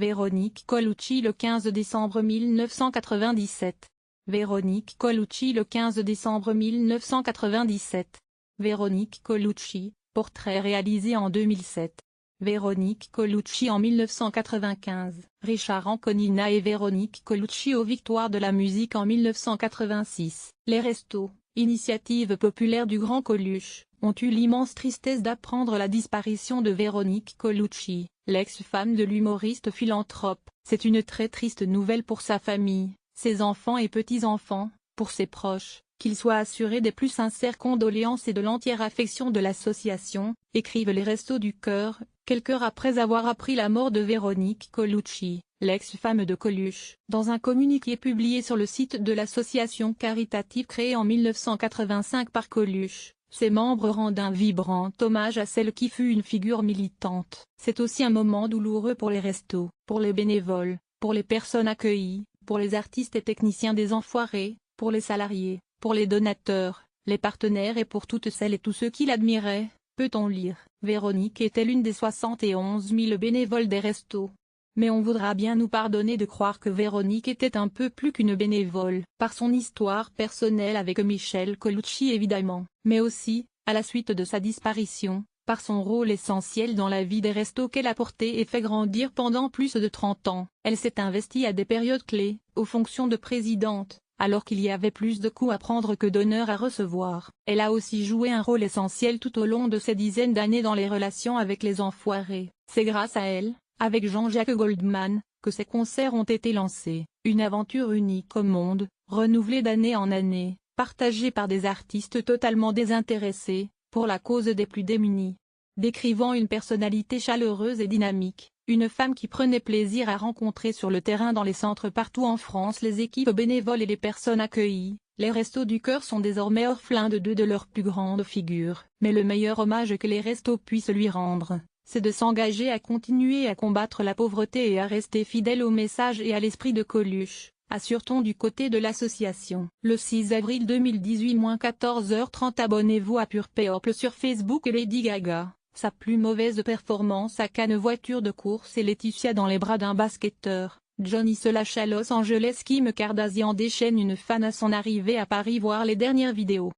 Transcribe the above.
Véronique Colucci le 15 décembre 1997. Véronique Colucci le 15 décembre 1997. Véronique Colucci, portrait réalisé en 2007. Véronique Colucci en 1995. Richard Anconina et Véronique Colucci aux Victoires de la musique en 1986. Les Restos, initiative populaire du Grand Coluche, ont eu l'immense tristesse d'apprendre la disparition de Véronique Colucci, l'ex-femme de l'humoriste philanthrope. C'est une très triste nouvelle pour sa famille, ses enfants et petits-enfants, pour ses proches, qu'ils soient assurés des plus sincères condoléances et de l'entière affection de l'association, écrivent les Restos du Cœur, quelques heures après avoir appris la mort de Véronique Colucci, l'ex-femme de Coluche. Dans un communiqué publié sur le site de l'association caritative créée en 1985 par Coluche, ses membres rendent un vibrant hommage à celle qui fut une figure militante. C'est aussi un moment douloureux pour les restos, pour les bénévoles, pour les personnes accueillies, pour les artistes et techniciens des Enfoirés, pour les salariés, pour les donateurs, les partenaires et pour toutes celles et tous ceux qui l'admiraient. Peut-on lire, Véronique était l'une des 71 000 bénévoles des Restos. Mais on voudra bien nous pardonner de croire que Véronique était un peu plus qu'une bénévole, par son histoire personnelle avec Michel Colucci évidemment, mais aussi, à la suite de sa disparition, par son rôle essentiel dans la vie des Restos qu'elle a porté et fait grandir pendant plus de 30 ans. Elle s'est investie à des périodes clés, aux fonctions de présidente, alors qu'il y avait plus de coups à prendre que d'honneur à recevoir. Elle a aussi joué un rôle essentiel tout au long de ces dizaines d'années dans les relations avec les Enfoirés. C'est grâce à elle, avec Jean-Jacques Goldman, que ces concerts ont été lancés. Une aventure unique au monde, renouvelée d'année en année, partagée par des artistes totalement désintéressés, pour la cause des plus démunis. Décrivant une personnalité chaleureuse et dynamique, une femme qui prenait plaisir à rencontrer sur le terrain dans les centres partout en France les équipes bénévoles et les personnes accueillies, les Restos du Cœur sont désormais orphelins de deux de leurs plus grandes figures. Mais le meilleur hommage que les Restos puissent lui rendre, c'est de s'engager à continuer à combattre la pauvreté et à rester fidèle au message et à l'esprit de Coluche, assure-t-on du côté de l'association. Le 6 avril 2018 14h30 abonnez-vous à Pure People sur Facebook et Lady Gaga. Sa plus mauvaise performance à Cannes, voiture de course et Laetitia dans les bras d'un basketteur. Johnny se lâche à Los Angeles. Kim Kardashian déchaîne une fan à son arrivée à Paris. Voir les dernières vidéos.